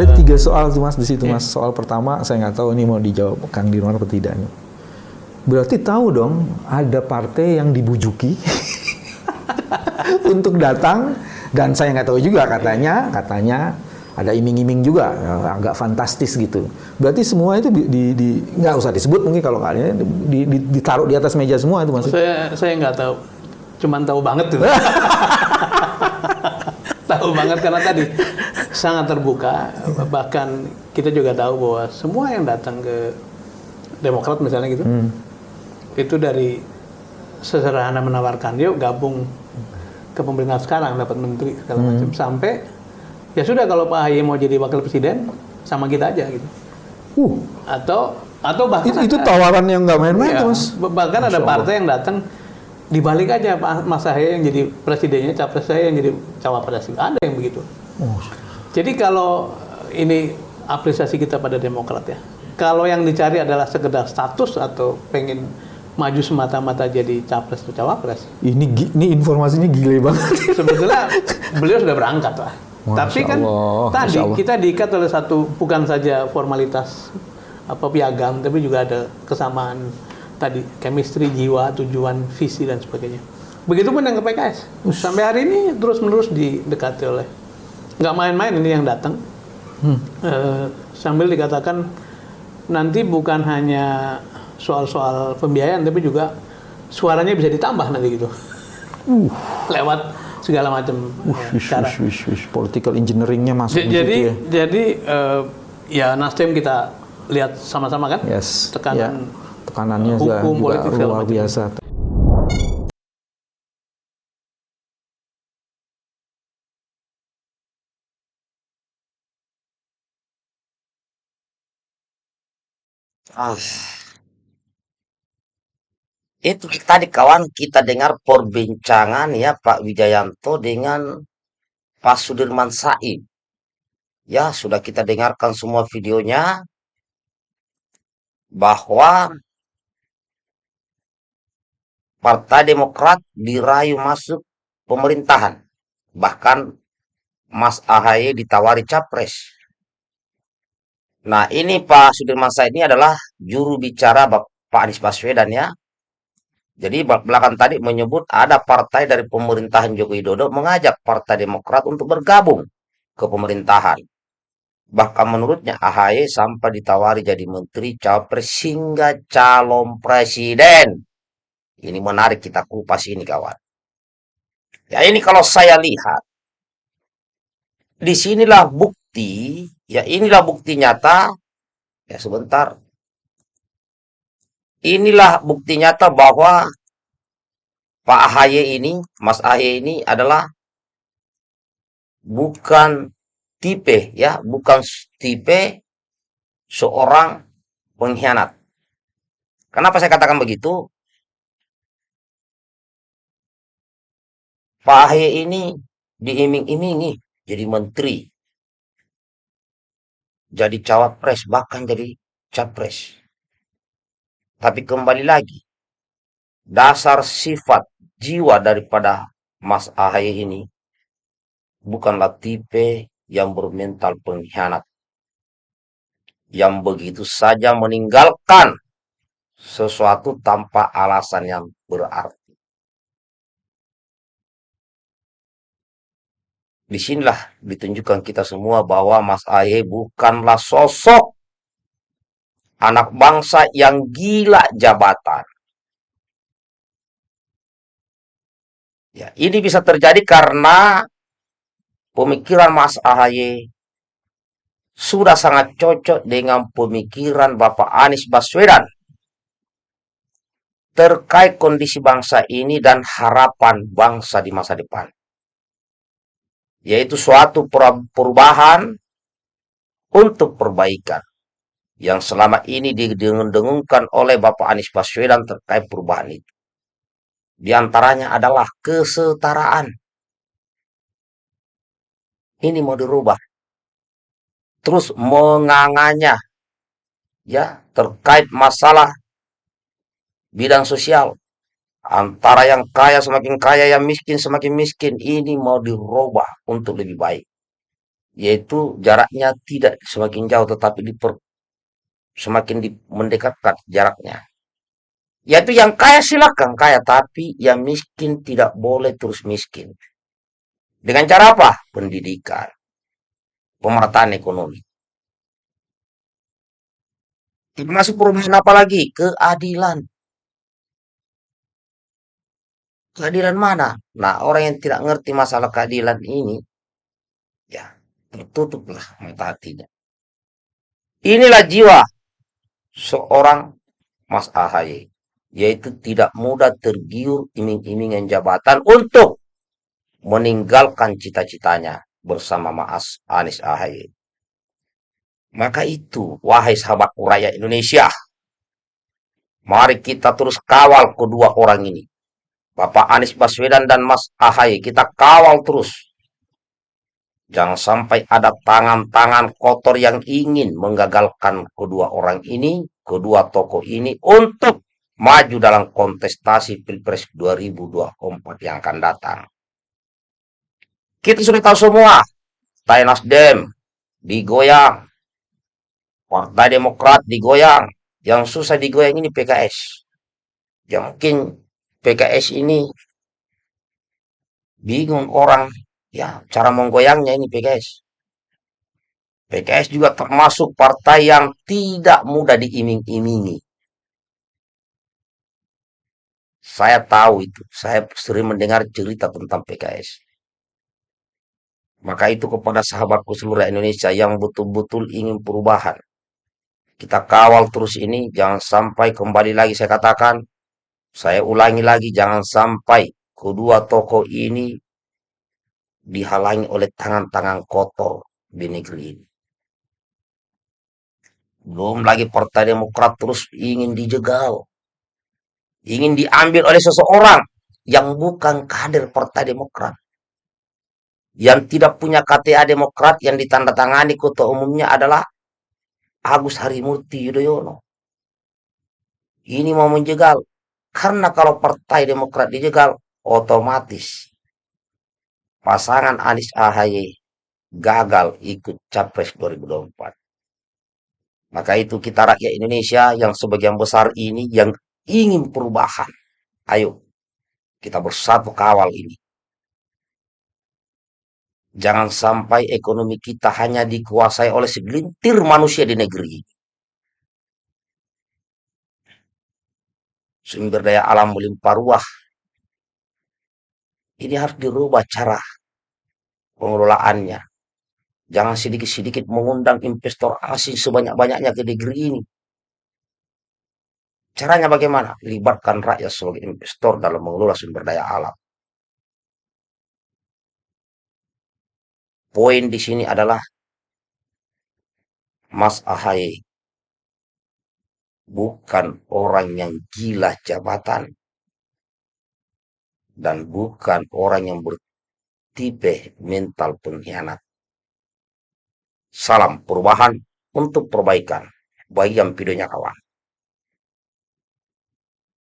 Ada 3 soal tuh Mas di situ Mas. Soal pertama saya nggak tahu ini mau dijawab Kang Dirman atau tidak nih. Berarti tahu dong ada partai yang dibujuki untuk datang, dan saya nggak tahu juga, katanya ada iming-iming juga, agak fantastis gitu. Berarti semua itu nggak usah disebut mungkin kalau nggak ada, ditaruh di atas meja semua itu Mas. Saya nggak tahu, cuman tahu banget tuh. Tahu banget karena tadi sangat terbuka, bahkan kita juga tahu bahwa semua yang datang ke Demokrat misalnya gitu, itu dari sesederhana menawarkan yuk gabung ke pemerintahan sekarang, dapat menteri segala macam, sampai ya sudah kalau Pak AHY mau jadi wakil presiden sama kita aja gitu. Atau bahkan itu tawaran yang nggak main-main ya, tuh Mas. bahkan ada partai yang datang dibalik aja Mas AHY yang jadi presidennya, capres saya yang jadi cawapres, ada yang begitu. Jadi kalau ini apresiasi kita pada Demokrat ya. Kalau yang dicari adalah sekedar status atau pengen maju semata-mata jadi capres atau cawapres. Ini informasinya gile banget. Sebetulnya beliau sudah berangkat lah. Tapi kan tadi kita diikat oleh satu, bukan saja formalitas piagam, tapi juga ada kesamaan tadi, chemistry, jiwa, tujuan, visi dan sebagainya. Begitupun yang ke PKS. Sampai hari ini terus-menerus didekati oleh, nggak main-main ini yang datang. Sambil dikatakan nanti bukan hanya soal-soal pembiayaan, tapi juga suaranya bisa ditambah nanti gitu. Lewat segala macam cara. Political engineering-nya masuk di situ ya. Jadi ya Nasdem kita lihat sama-sama kan. Yes. Tekanannya hukum, juga politik luar biasa. Itu tadi kawan kita dengar perbincangan ya Pak Wijayanto dengan Pak Sudirman Said. Ya, sudah kita dengarkan semua videonya bahwa Partai Demokrat dirayu masuk pemerintahan. Bahkan Mas AHY ditawari capres. Nah, ini Pak Sudirman Said ini adalah juru bicara Pak Anies Baswedan ya. Jadi belakang tadi menyebut ada partai dari pemerintahan Joko Widodo mengajak Partai Demokrat untuk bergabung ke pemerintahan. Bahkan menurutnya AHY sampai ditawari jadi menteri, cawapres hingga calon presiden. Ini menarik, kita kupas ini kawan. Ya ini kalau saya lihat, disinilah bukti, ya inilah bukti nyata. Ya sebentar. Inilah bukti nyata bahwa Pak AHY ini, Mas AHY ini adalah bukan tipe ya, bukan tipe seorang pengkhianat. Kenapa saya katakan begitu? Pak AHY ini diiming-imingi jadi menteri, jadi cawapres, bahkan jadi capres. Tapi kembali lagi, dasar sifat jiwa daripada Mas AHY ini bukanlah tipe yang bermental pengkhianat, yang begitu saja meninggalkan sesuatu tanpa alasan yang berarti. Disinilah ditunjukkan kita semua bahwa Mas AHY bukanlah sosok anak bangsa yang gila jabatan. Ya, ini bisa terjadi karena pemikiran Mas AHY sudah sangat cocok dengan pemikiran Bapak Anies Baswedan terkait kondisi bangsa ini dan harapan bangsa di masa depan. Yaitu suatu perubahan untuk perbaikan yang selama ini didengung-dengungkan oleh Bapak Anies Baswedan terkait perubahan itu. Di antaranya adalah kesetaraan. Ini mau dirubah. Terus menganganya ya terkait masalah bidang sosial. Antara yang kaya semakin kaya, yang miskin semakin miskin. Ini mau dirubah untuk lebih baik. yaitu jaraknya tidak semakin jauh tetapi semakin mendekatkan jaraknya. Yaitu yang kaya silakan kaya, tapi yang miskin tidak boleh terus miskin. Dengan cara apa? Pendidikan, pemerataan ekonomi. Termasuk perubahan apa lagi? Keadilan. Keadilan mana? Nah, orang yang tidak ngerti masalah keadilan ini, ya tertutuplah mata hatinya. Inilah jiwa seorang Mas AHY, yaitu tidak mudah tergiur iming-imingan jabatan untuk meninggalkan cita-citanya bersama Mas Anies AHY. Maka itu, wahai sahabatku rakyat Indonesia, mari kita terus kawal kedua orang ini. Bapak Anies Baswedan dan Mas AHY, kita kawal terus. Jangan sampai ada tangan-tangan kotor yang ingin menggagalkan kedua orang ini, kedua tokoh ini untuk maju dalam kontestasi Pilpres 2024 yang akan datang. Kita sudah tahu semua, Partai Nasdem digoyang, Partai Demokrat digoyang, yang susah digoyang ini PKS. Ya mungkin PKS ini bingung orang, ya cara menggoyangnya ini PKS. PKS juga termasuk partai yang tidak mudah diiming-imingi. Saya tahu itu, saya sering mendengar cerita tentang PKS. Maka itu kepada sahabatku seluruh Indonesia yang betul-betul ingin perubahan. Kita kawal terus ini, jangan sampai kembali lagi saya katakan, saya ulangi lagi, jangan sampai kedua tokoh ini dihalangi oleh tangan-tangan kotor di negeri ini. Belum lagi Partai Demokrat terus ingin dijegal, ingin diambil oleh seseorang yang bukan kader Partai Demokrat, yang tidak punya KTA Demokrat, yang ditandatangani ketua umumnya adalah Agus Harimurti Yudhoyono. Ini mau menjegal, karena kalau Partai Demokrat dijegal, otomatis pasangan Anies AHY gagal ikut Capres 2024. Maka itu kita rakyat Indonesia yang sebagian besar ini yang ingin perubahan. Ayo, kita bersatu kawal ini. Jangan sampai ekonomi kita hanya dikuasai oleh segelintir manusia di negeri ini. Sumber daya alam melimpah ruah. Ini harus dirubah cara pengelolaannya. Jangan sedikit-sedikit mengundang investor asing sebanyak-banyaknya ke negeri ini. Caranya bagaimana? Libatkan rakyat sebagai investor dalam mengelola sumber daya alam. Poin di sini adalah Mas AHY bukan orang yang gila jabatan dan bukan orang yang bertipe mental pengkhianat. Salam perubahan untuk perbaikan. Bagi yang videonya kawan.